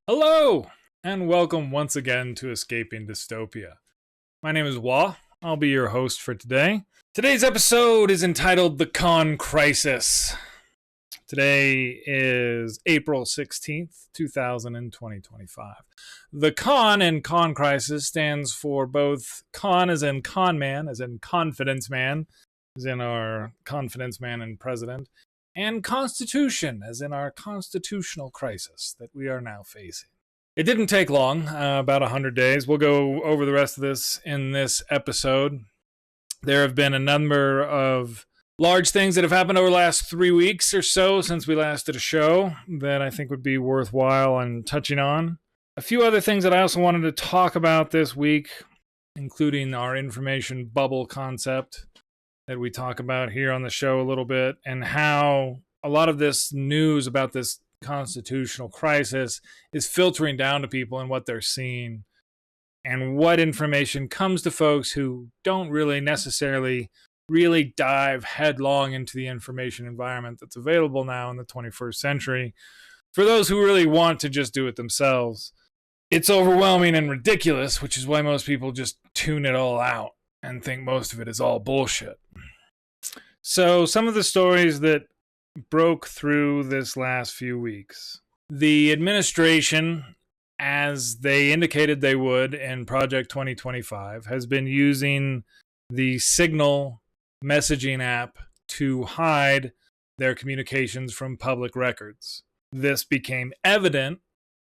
Hello, and welcome once again to Escaping Dystopia. My name is Wah. I'll be your host for today. Today's episode is entitled The Con Crisis. Today is April 16th, 2025. The con in Con Crisis stands for both con as in con man, as in confidence man, as in our confidence man and president, and constitution, as in our constitutional crisis that we are now facing. It didn't take long, about 100 days. We'll go over the rest of this in this episode. There have been a number of large things that have happened over the last 3 weeks or so since we last did a show that I think would be worthwhile and touching on. A few other things that I also wanted to talk about this week, including our information bubble concept that we talk about here on the show a little bit, and how a lot of this news about this constitutional crisis is filtering down to people and what they're seeing, and what information comes to folks who don't really necessarily dive headlong into the information environment that's available now in the 21st century. For those who really want to just do it themselves, it's overwhelming and ridiculous, which is why most people just tune it all out and think most of it is all bullshit. So some of the stories that broke through this last few weeks. The administration, as they indicated they would in Project 2025, has been using the Signal messaging app to hide their communications from public records. This became evident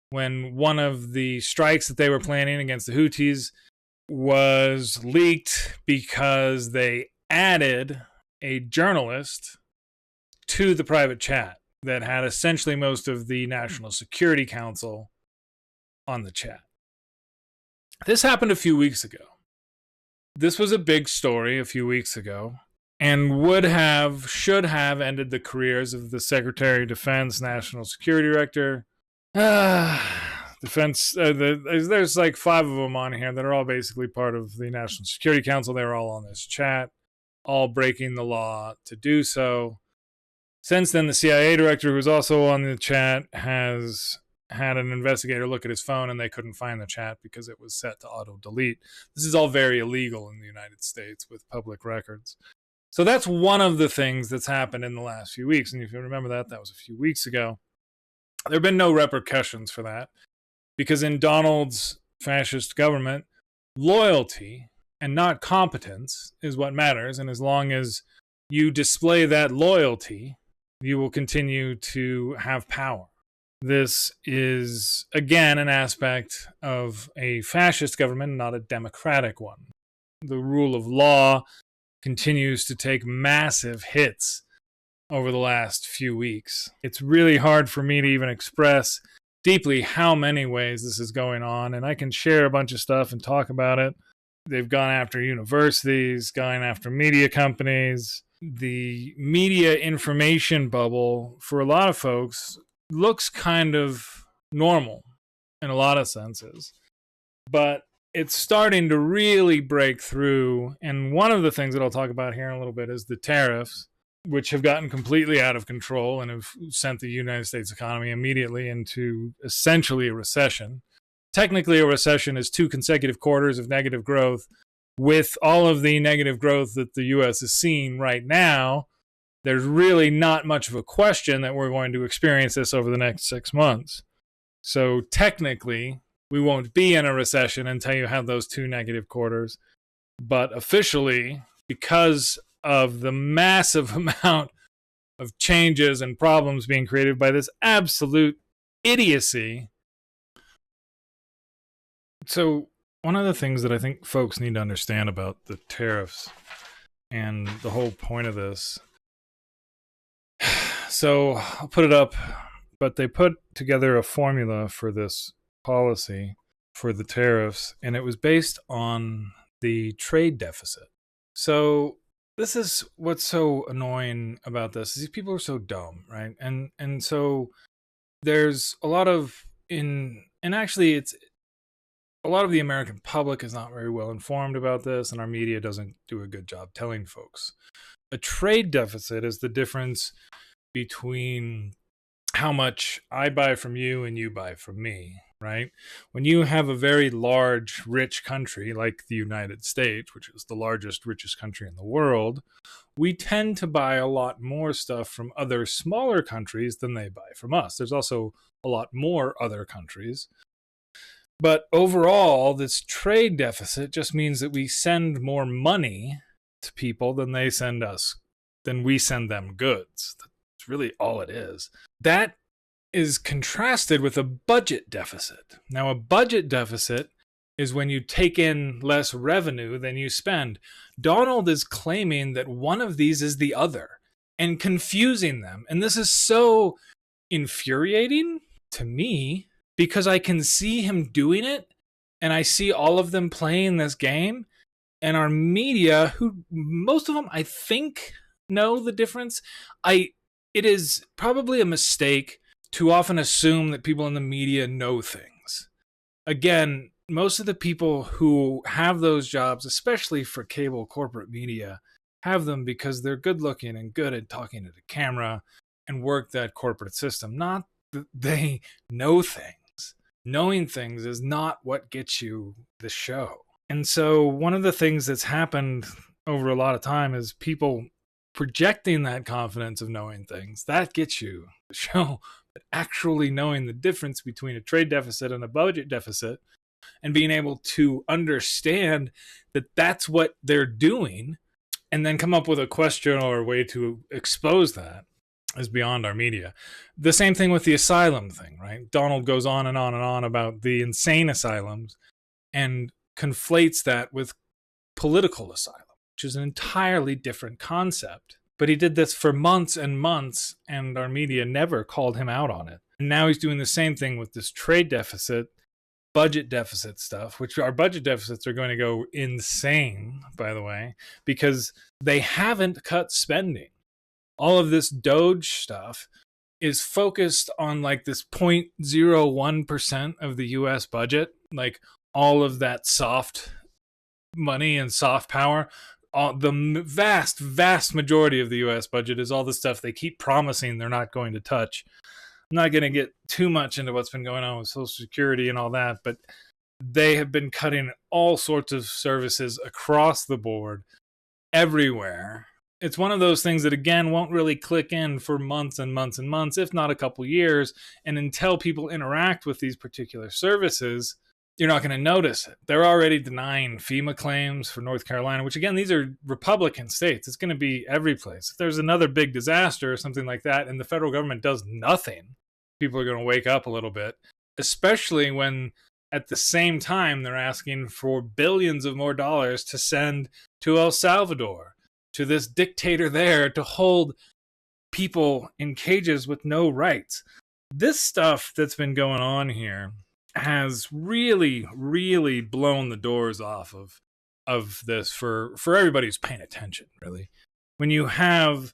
when one of the strikes that they were planning against the Houthis was leaked because they added a journalist to the private chat that had essentially most of the National Security Council on the chat. This happened a few weeks ago. This was a big story a few weeks ago and should have ended the careers of the Secretary of Defense, National Security Director, there's like 5 of them on here that are all basically part of the National Security Council. They were all on this chat, all breaking the law to do so. Since then, the CIA director, who's also on the chat, has had an investigator look at his phone and they couldn't find the chat because it was set to auto-delete. This is all very illegal in the United States with public records. So that's one of the things that's happened in the last few weeks. And if you remember that was a few weeks ago. There have been no repercussions for that because in Donald's fascist government, loyalty and not competence is what matters. And as long as you display that loyalty, you will continue to have power. This is, again, an aspect of a fascist government, not a democratic one. The rule of law continues to take massive hits over the last few weeks. It's really hard for me to even express deeply how many ways this is going on, and I can share a bunch of stuff and talk about it. They've gone after universities, gone after media companies. The media information bubble, for a lot of folks, looks kind of normal in a lot of senses. But it's starting to really break through. And one of the things that I'll talk about here in a little bit is the tariffs, which have gotten completely out of control and have sent the United States economy immediately into essentially a recession. Technically, a recession is 2 consecutive quarters of negative growth. With all of the negative growth that the U.S. is seeing right now, there's really not much of a question that we're going to experience this over the next 6 months. So technically, we won't be in a recession until you have those 2 negative quarters. But officially, because of the massive amount of changes and problems being created by this absolute idiocy. So one of the things that I think folks need to understand about the tariffs and the whole point of this. So I'll put it up, but they put together a formula for this policy for the tariffs, and it was based on the trade deficit. So this is what's so annoying about this is these people are so dumb, right? And so there's a lot of actually it's a lot of the American public is not very well informed about this, and our media doesn't do a good job telling folks. A trade deficit is the difference between how much I buy from you and you buy from me, right? When you have a very large, rich country like the United States, which is the largest, richest country in the world, we tend to buy a lot more stuff from other smaller countries than they buy from us. There's also a lot more other countries. But overall, this trade deficit just means that we send more money to people than they send us, than we send them goods. That's really all it is. That is contrasted with a budget deficit. Now, a budget deficit is when you take in less revenue than you spend. Donald is claiming that one of these is the other and confusing them. And this is so infuriating to me because I can see him doing it and I see all of them playing this game, and our media, who most of them I think know the difference. It is probably a mistake to often assume that people in the media know things. Again, most of the people who have those jobs, especially for cable corporate media, have them because they're good looking and good at talking to the camera and work that corporate system. Not that they know things. Knowing things is not what gets you the show. And so one of the things that's happened over a lot of time is people projecting that confidence of knowing things. That gets you the show. But actually knowing the difference between a trade deficit and a budget deficit and being able to understand that that's what they're doing and then come up with a question or a way to expose that is beyond our media. The same thing with the asylum thing, right? Donald goes on and on and on about the insane asylums and conflates that with political asylum, which is an entirely different concept. But he did this for months and months, and our media never called him out on it. And now he's doing the same thing with this trade deficit, budget deficit stuff, which our budget deficits are going to go insane, by the way, because they haven't cut spending. All of this Doge stuff is focused on like this 0.01% of the US budget, like all of that soft money and soft power. The vast majority of the US budget is all the stuff they keep promising they're not going to touch. I'm not going to get too much into what's been going on with Social Security and all that, but they have been cutting all sorts of services across the board, everywhere. It's one of those things that, again, won't really click in for months and months and months, if not a couple years. And until people interact with these particular services, you're not going to notice it. They're already denying FEMA claims for North Carolina, which, again, these are Republican states. It's going to be every place. If there's another big disaster or something like that and the federal government does nothing, people are going to wake up a little bit, especially when at the same time they're asking for billions of more dollars to send to El Salvador, to this dictator there, to hold people in cages with no rights. This stuff that's been going on here has really, really blown the doors off of this for everybody who's paying attention, really. When you have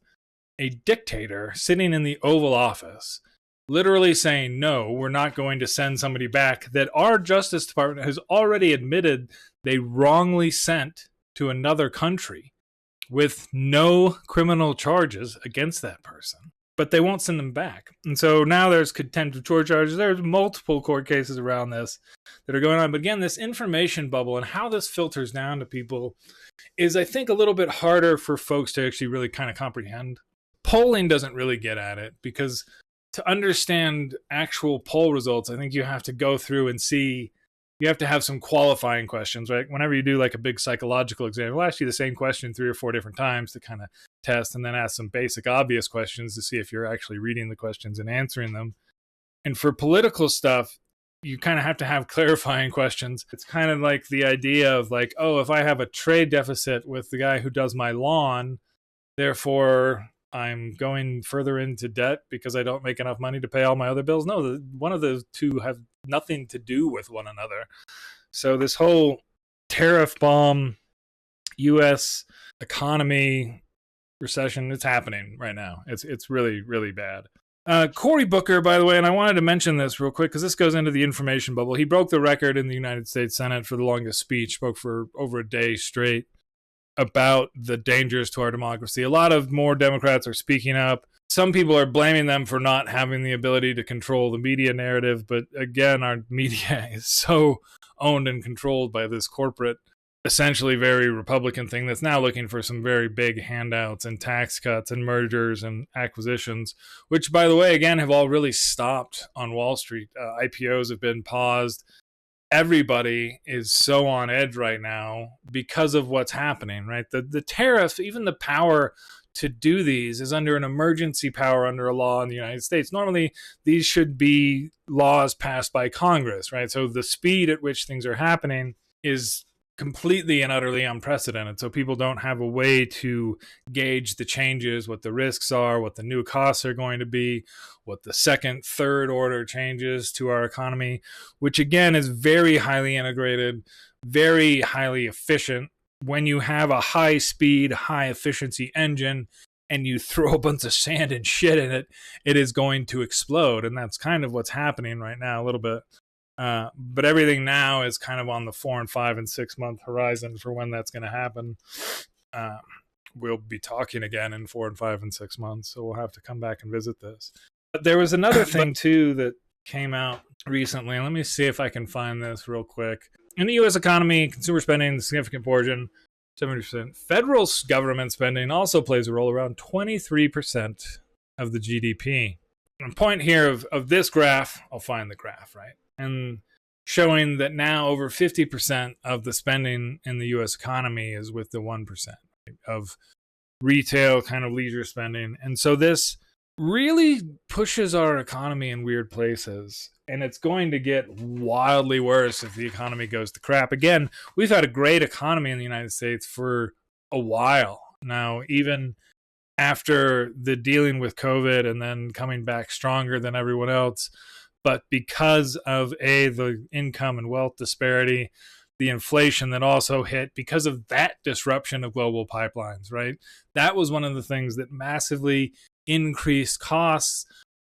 a dictator sitting in the Oval Office literally saying, no, we're not going to send somebody back that our Justice Department has already admitted they wrongly sent to another country with no criminal charges against that person, but they won't send them back. And so now there's contempt of court charges. There's multiple court cases around this that are going on. But again, this information bubble and how this filters down to people is, I think, a little bit harder for folks to actually really kind of comprehend. Polling doesn't really get at it because to understand actual poll results, I think you have to go through and see. You have to have some qualifying questions, right? Whenever you do like a big psychological exam, we'll ask you the same question 3 or 4 different times to kind of test, and then ask some basic obvious questions to see if you're actually reading the questions and answering them. And for political stuff, you kind of have to have clarifying questions. It's kind of like the idea of like, oh, if I have a trade deficit with the guy who does my lawn, therefore I'm going further into debt because I don't make enough money to pay all my other bills. No, one of the two have nothing to do with one another. So this whole tariff bomb, U.S. economy recession, it's happening right now. It's really, really bad. Cory Booker, by the way, and I wanted to mention this real quick because this goes into the information bubble. He broke the record in the United States Senate for the longest speech, spoke for over a day straight. about the dangers to our democracy. A lot of more Democrats are speaking up. Some people are blaming them for not having the ability to control the media narrative. But again, our media is so owned and controlled by this corporate, essentially very Republican thing that's now looking for some very big handouts and tax cuts and mergers and acquisitions, which, by the way, again, have all really stopped on Wall Street. IPOs have been paused. Everybody is so on edge right now because of what's happening, right? The tariff, even the power to do these, is under an emergency power under a law in the United States. Normally, these should be laws passed by Congress, right? So the speed at which things are happening is completely and utterly unprecedented. So people don't have a way to gauge the changes, what the risks are, what the new costs are going to be, what the second, third order changes to our economy, which again is very highly integrated, very highly efficient. When you have a high speed, high efficiency engine and you throw a bunch of sand and shit in it, it is going to explode. And that's kind of what's happening right now a little bit. But everything now is kind of on the 4 and 5 and 6 month horizon for when that's going to happen. We'll be talking again in 4 and 5 and 6 months, so we'll have to come back and visit this. But there was another thing too that came out recently. Let me see if I can find this real quick. In the U.S. economy, consumer spending, a significant portion, 70%. Federal government spending also plays a role, around 23% of the GDP. The point here of this graph, I'll find the graph, right? And showing that now over 50% of the spending in the U.S. economy is with the 1% of retail kind of leisure spending. And so this really pushes our economy in weird places. And it's going to get wildly worse if the economy goes to crap. Again, we've had a great economy in the United States for a while now, even after the dealing with COVID and then coming back stronger than everyone else. But because of the income and wealth disparity, the inflation that also hit because of that disruption of global pipelines, right? That was one of the things that massively increased costs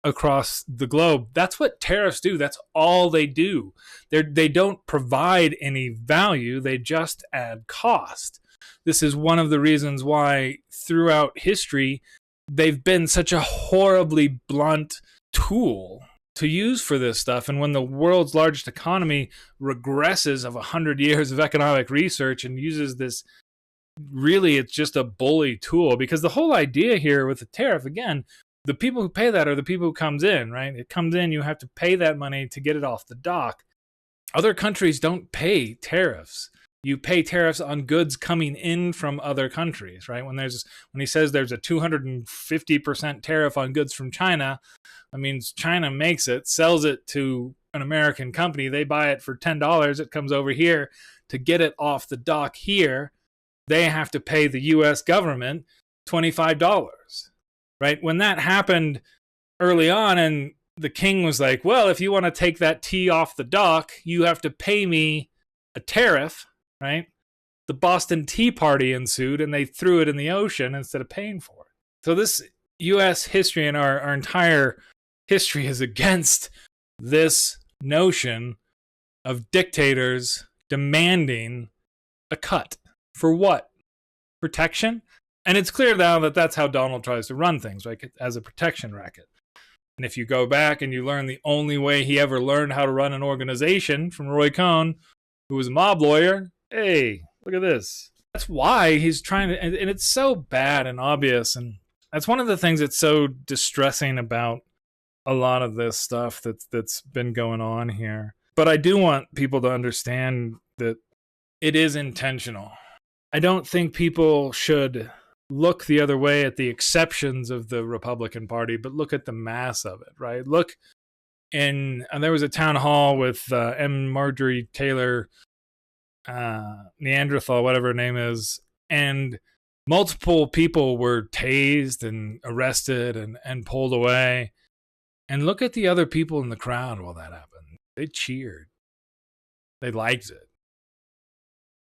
across the globe. That's what tariffs do. That's all they do. They don't provide any value. They just add cost. This is one of the reasons why throughout history, they've been such a horribly blunt tool to use for this stuff. And when the world's largest economy regresses of 100 years of economic research and uses this, really it's just a bully tool, because the whole idea here with the tariff, again, the people who pay that are the people who comes in, right? It comes in, you have to pay that money to get it off the dock. Other countries don't pay tariffs. You pay tariffs on goods coming in from other countries, right? When he says there's a 250% tariff on goods from China, that means China makes it, sells it to an American company. They buy it for $10. It comes over here. To get it off the dock here, they have to pay the U.S. government $25, right? When that happened early on, and the king was like, well, if you want to take that tea off the dock, you have to pay me a tariff, right? The Boston Tea Party ensued, and they threw it in the ocean instead of paying for it. So this U.S. history and our entire history is against this notion of dictators demanding a cut. For what? Protection? And it's clear now that that's how Donald tries to run things, right? As a protection racket. And if you go back and you learn the only way he ever learned how to run an organization from Roy Cohn, who was a mob lawyer, hey, look at this. That's why he's trying to, and it's so bad and obvious. And that's one of the things that's so distressing about a lot of this stuff that's been going on here. But I do want people to understand that it is intentional. I don't think people should look the other way at the exceptions of the Republican Party, but look at the mass of it, right? Look and there was a town hall with M. Marjorie Taylor Neanderthal, whatever her name is, and multiple people were tased and arrested and pulled away. And look at the other people in the crowd while that happened. They cheered. They liked it.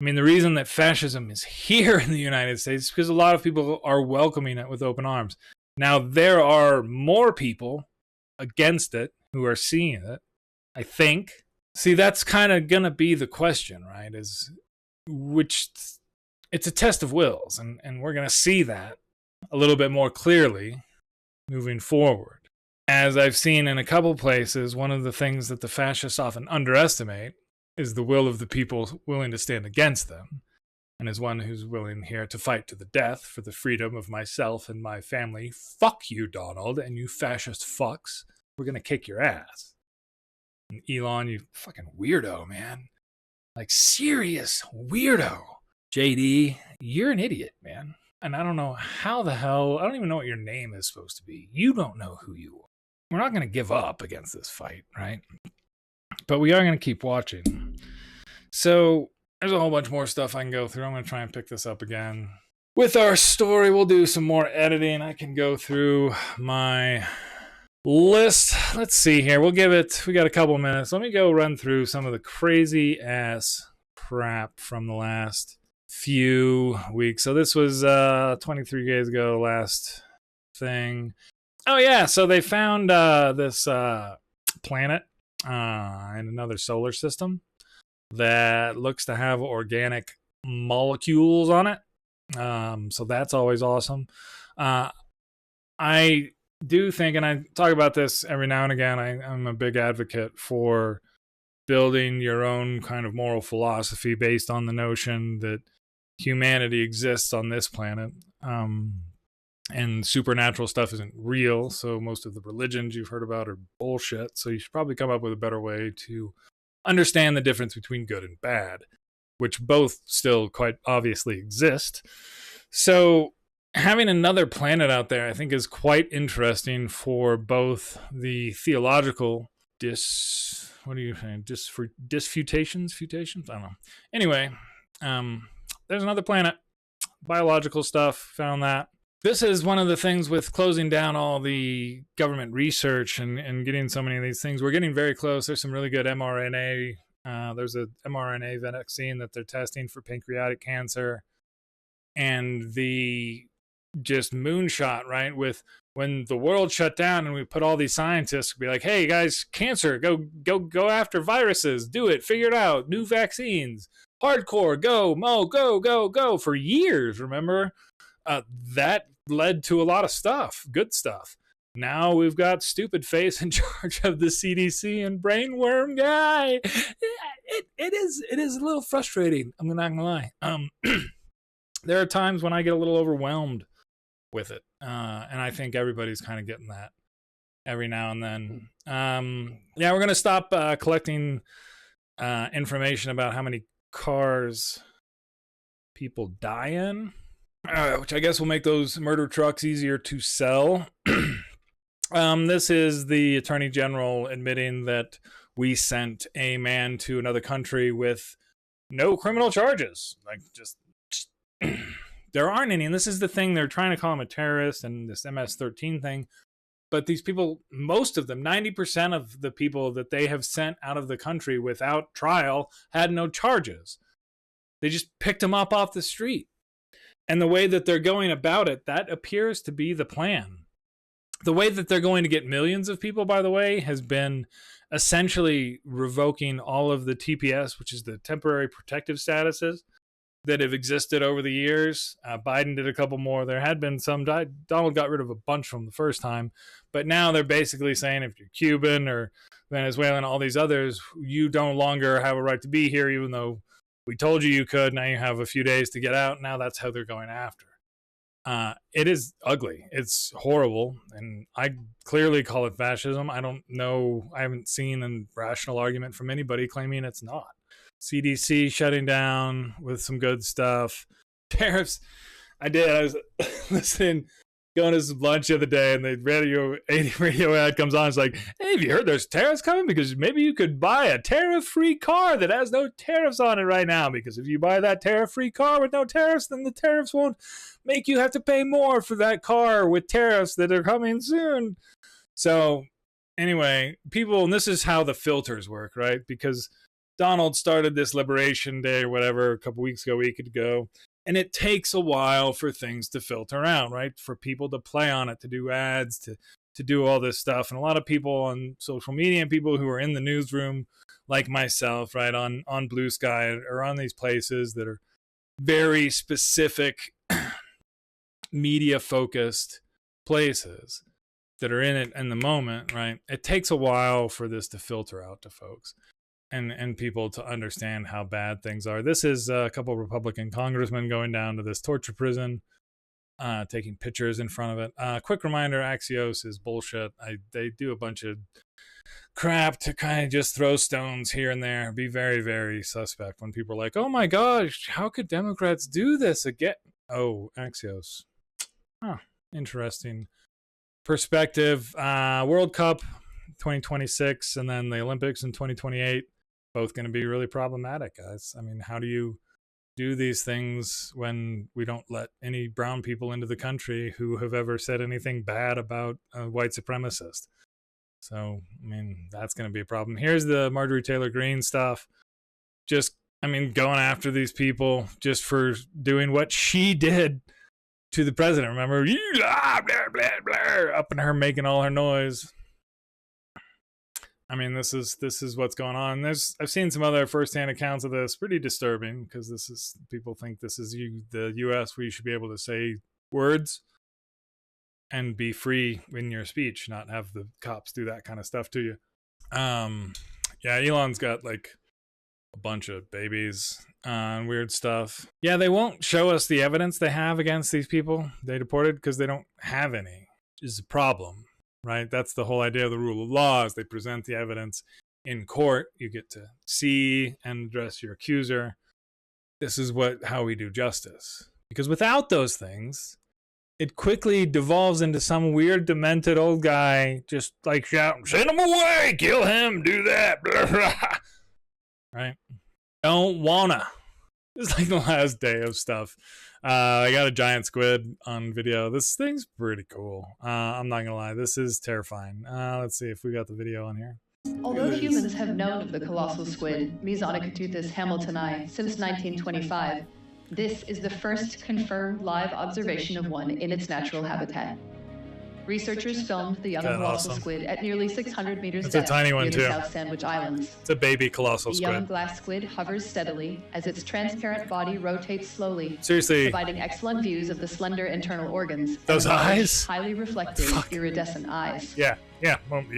I mean, the reason that fascism is here in the United States is because a lot of people are welcoming it with open arms. Now, there are more people against it who are seeing it, I think. See, that's kind of going to be the question, right? Is which it's a test of wills, and we're going to see that a little bit more clearly moving forward. As I've seen in a couple places, one of the things that the fascists often underestimate is the will of the people willing to stand against them. And as one who's willing here to fight to the death for the freedom of myself and my family, fuck you, Donald, and you fascist fucks. We're going to kick your ass. And Elon, you fucking weirdo, man. Like, serious weirdo. JD, you're an idiot, man. And I don't know how the hell, I don't even know what your name is supposed to be. You don't know who you are. We're not going to give up against this fight, right? But we are going to keep watching. So there's a whole bunch more stuff I can go through. I'm going to try and pick this up again. With our story, we'll do some more editing. I can go through my list. Let's see here. We got a couple minutes. Let me go run through some of the crazy ass crap from the last few weeks. So this was 23 days ago, last thing. Oh yeah, so they found this planet in another solar system that looks to have organic molecules on it. So that's always awesome. I do think, and I talk about this every now and again, I'm a big advocate for building your own kind of moral philosophy based on the notion that humanity exists on this planet. And supernatural stuff isn't real, so most of the religions you've heard about are bullshit. So you should probably come up with a better way to understand the difference between good and bad, which both still quite obviously exist. So having another planet out there, I think, is quite interesting for both the theological disfutations? I don't know. Anyway, there's another planet, biological stuff, found that. This is one of the things with closing down all the government research and getting so many of these things. We're getting very close. There's some really good mRNA. There's a mRNA vaccine that they're testing for pancreatic cancer. And the just moonshot, right? With when the world shut down and we put all these scientists be like, hey guys, cancer, go after viruses, do it, figure it out, new vaccines, hardcore, go for years, remember? That led to a lot of stuff, good stuff. Now we've got stupid face in charge of the CDC and brainworm guy. It is a little frustrating. I'm not gonna lie. There are times when I get a little overwhelmed with it, and I think everybody's kind of getting that every now and then. Yeah, we're gonna stop collecting information about how many cars people die in. Which I guess will make those murder trucks easier to sell. This is the Attorney General admitting that we sent a man to another country with no criminal charges. Like, just there aren't any. And this is the thing. They're trying to call him a terrorist and this MS-13 thing. But these people, most of them, 90% of the people that they have sent out of the country without trial had no charges. They just picked them up off the street. And the way that they're going about it, that appears to be the plan. The way that they're going to get millions of people, by the way, has been essentially revoking all of the TPS, which is the temporary protective statuses that have existed over the years. Biden did a couple more. There had been some. Donald got rid of a bunch from the first time. But now they're basically saying if you're Cuban or Venezuelan, all these others, you no longer have a right to be here, even though we told you could. Now you have a few days to get out. Now that's how they're going after. It is ugly. It's horrible. And I clearly call it fascism. I don't know. I haven't seen a rational argument from anybody claiming it's not. CDC shutting down with some good stuff. Tariffs. I was listening, going to some lunch the other day, and the radio ad comes on. It's like, hey, have you heard there's tariffs coming? Because maybe you could buy a tariff-free car that has no tariffs on it right now. Because if you buy that tariff-free car with no tariffs, then the tariffs won't make you have to pay more for that car with tariffs that are coming soon. So anyway, people, and this is how the filters work, right? Because Donald started this Liberation Day or whatever a couple weeks ago, week ago. And it takes a while for things to filter out, right? For people to play on it, to do ads, to do all this stuff. And a lot of people on social media and people who are in the newsroom, like myself, right, on Blue Sky or on these places that are very specific media focused places that are in it in the moment, right? It takes a while for this to filter out to folks and people to understand how bad things are. This is a couple of Republican congressmen going down to this torture prison, taking pictures in front of it. Quick reminder, Axios is bullshit. They do a bunch of crap to kind of just throw stones here and there. Be very, very suspect when people are like, oh my gosh, how could Democrats do this again? Oh, Axios. Huh, interesting perspective. World Cup 2026 and then the Olympics in 2028, both going to be really problematic, guys. I mean, how do you do these things when we don't let any brown people into the country who have ever said anything bad about a white supremacist? So, I mean, that's going to be a problem. Here's the Marjorie Taylor Greene stuff. Just, I mean, going after these people just for doing what she did to the president. Remember, you blah, blah, blah, blah, up in her making all her noise. I mean, this is what's going on. I've seen some other firsthand accounts of this. Pretty disturbing, because this is, people think this is the U.S. where you should be able to say words and be free in your speech, not have the cops do that kind of stuff to you. Yeah, Elon's got like a bunch of babies and weird stuff. Yeah, they won't show us the evidence they have against these people they deported because they don't have any, which is a problem, right? That's the whole idea of the rule of law, is they present the evidence in court. You get to see and address your accuser. This is how we do justice. Because without those things, it quickly devolves into some weird, demented old guy just like shouting, send him away, kill him, do that, blah, blah. Right? Don't wanna. It's like the last day of stuff. I got a giant squid on video. This thing's pretty cool. I'm not gonna lie, this is terrifying. Let's see if we got the video on here. Although humans have known of the colossal squid, Mesonocotuthis hamiltoni, since 1925, this is the first confirmed live observation of one in its natural habitat. Researchers filmed the young colossal squid at nearly 600 meters depth a tiny one near too. the South Sandwich Islands. It's a baby colossal the squid. young glass squid hovers steadily as its transparent body rotates slowly, seriously, providing excellent views of the slender internal organs. Those eyes? Highly reflective, iridescent eyes. Yeah.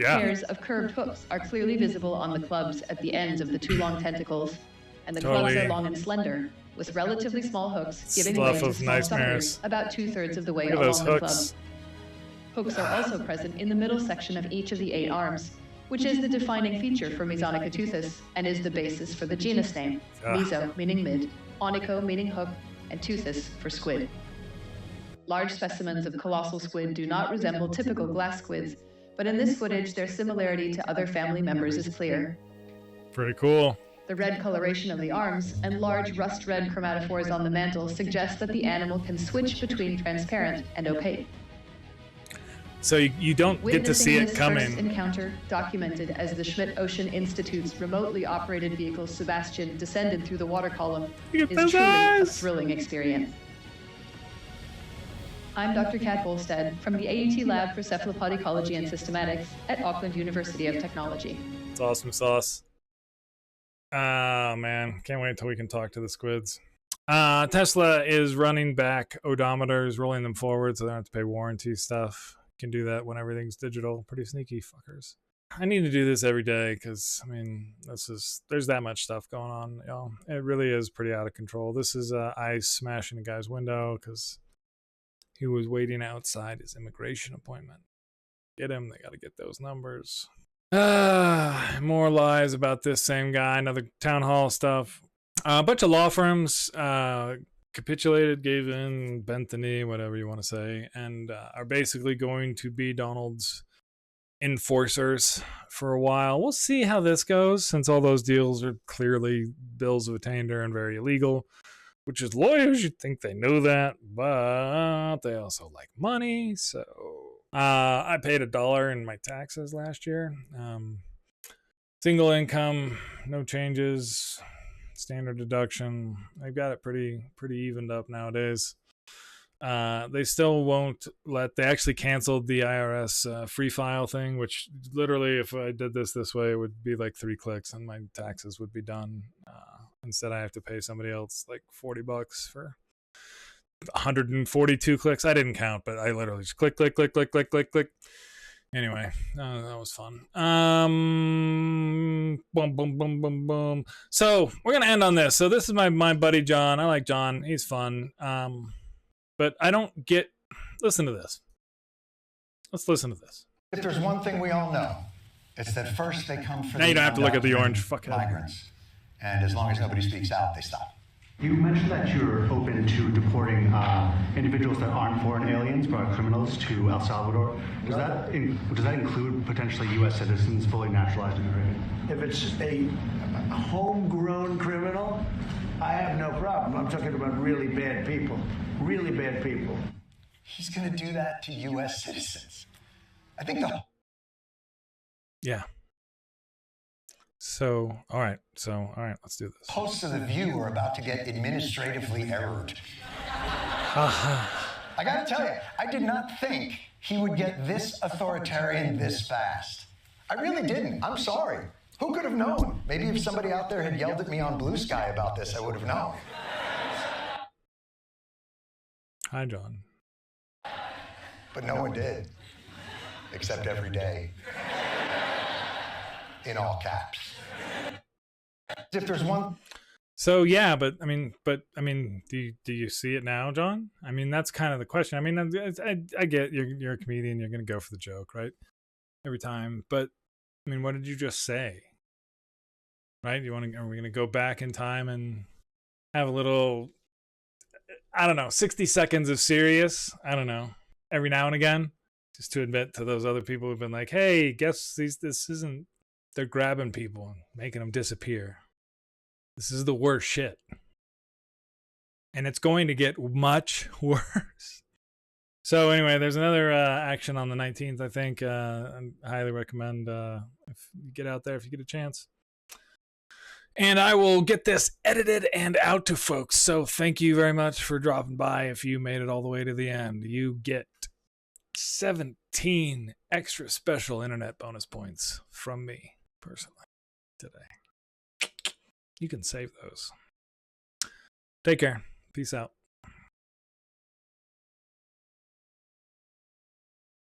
Pairs of curved hooks are clearly visible on the clubs at the ends of the two long tentacles, and the clubs are long and slender, with relatively small hooks giving way to small suckers about 2/3 of the way along the club. Hooks are also present in the middle section of each of the 8 arms, which is the defining feature for Mesonocotuthis and is the basis for the genus name. Meso meaning mid, onico meaning hook, and tuthis for squid. Large specimens of colossal squid do not resemble typical glass squids, but in this footage their similarity to other family members is clear. Pretty cool. The red coloration of the arms and large rust-red chromatophores on the mantle suggest that the animal can switch between transparent and opaque. So you don't get to see it coming. Witnessing this first encounter, documented as the Schmidt Ocean Institute's remotely operated vehicle Sebastian descended through the water column, is truly a thrilling experience. I'm Dr. Kat Bolstad from the AUT Lab for Cephalopod Ecology and Systematics at Auckland University of Technology. It's awesome sauce. Ah, man. Can't wait until we can talk to the squids. Tesla is running back odometers, rolling them forward so they don't have to pay warranty stuff. Can do that when everything's digital. Pretty sneaky fuckers. I need to do this every day because, I mean, there's that much stuff going on. Y'all. It really is pretty out of control. This is ice smashing a guy's window because he was waiting outside his immigration appointment. Get him. They got to get those numbers. More lies about this same guy. Another town hall stuff. A bunch of law firms capitulated, gave in, bent the knee, whatever you want to say, and are basically going to be Donald's enforcers for a while. We'll see how this goes, since all those deals are clearly bills of attainder and very illegal, which is lawyers, you'd think they know that, but they also like money. So I paid $1 in my taxes last year. Single income, no changes, standard deduction. I've got it pretty evened up nowadays. They still won't they actually canceled the IRS free file thing, which literally if I did this way, it would be like 3 clicks and my taxes would be done. Instead, I have to pay somebody else like $40 for 142 clicks. I didn't count, but I literally just click. Anyway, that was fun. Boom, boom, boom, boom, boom. So we're gonna end on this. So this is my buddy John. I like John. He's fun. But I don't get. Listen to this. Let's listen to this. If there's one thing we all know, it's that first they come for now you don't have to look at the orange fucking migrants, and as long as nobody speaks out, they stop. You mentioned that you're open to deporting individuals that aren't foreign aliens but are criminals to El Salvador. Does that include potentially U.S. citizens fully naturalized immigrants? If it's a homegrown criminal, I have no problem. I'm talking about really bad people. Really bad people. He's going to do that to U.S. citizens. I think Yeah. So, all right, let's do this. Hosts of The View are about to get administratively errored. I gotta tell you, I did not think he would get this authoritarian this fast. I really didn't. I'm sorry. Who could have known? Maybe if somebody out there had yelled at me on Blue Sky about this, I would have known. Hi, John. But no one did. Except every day. In all caps. If there's one. So yeah, but I mean, do you see it now, John? I mean, that's kind of the question. I mean, I get you're a comedian, you're gonna go for the joke, right? Every time, but I mean, what did you just say? Right? Are we gonna go back in time and have a little, I don't know, 60 seconds of serious? I don't know, every now and again, just to admit to those other people who've been like, hey, guess this isn't. They're grabbing people and making them disappear. This is the worst shit. And it's going to get much worse. So anyway, there's another action on the 19th, I think. I highly recommend if you get out there, if you get a chance. And I will get this edited and out to folks. So thank you very much for dropping by. If you made it all the way to the end, you get 17 extra special internet bonus points from me personally today. You can save those. Take care. Peace out.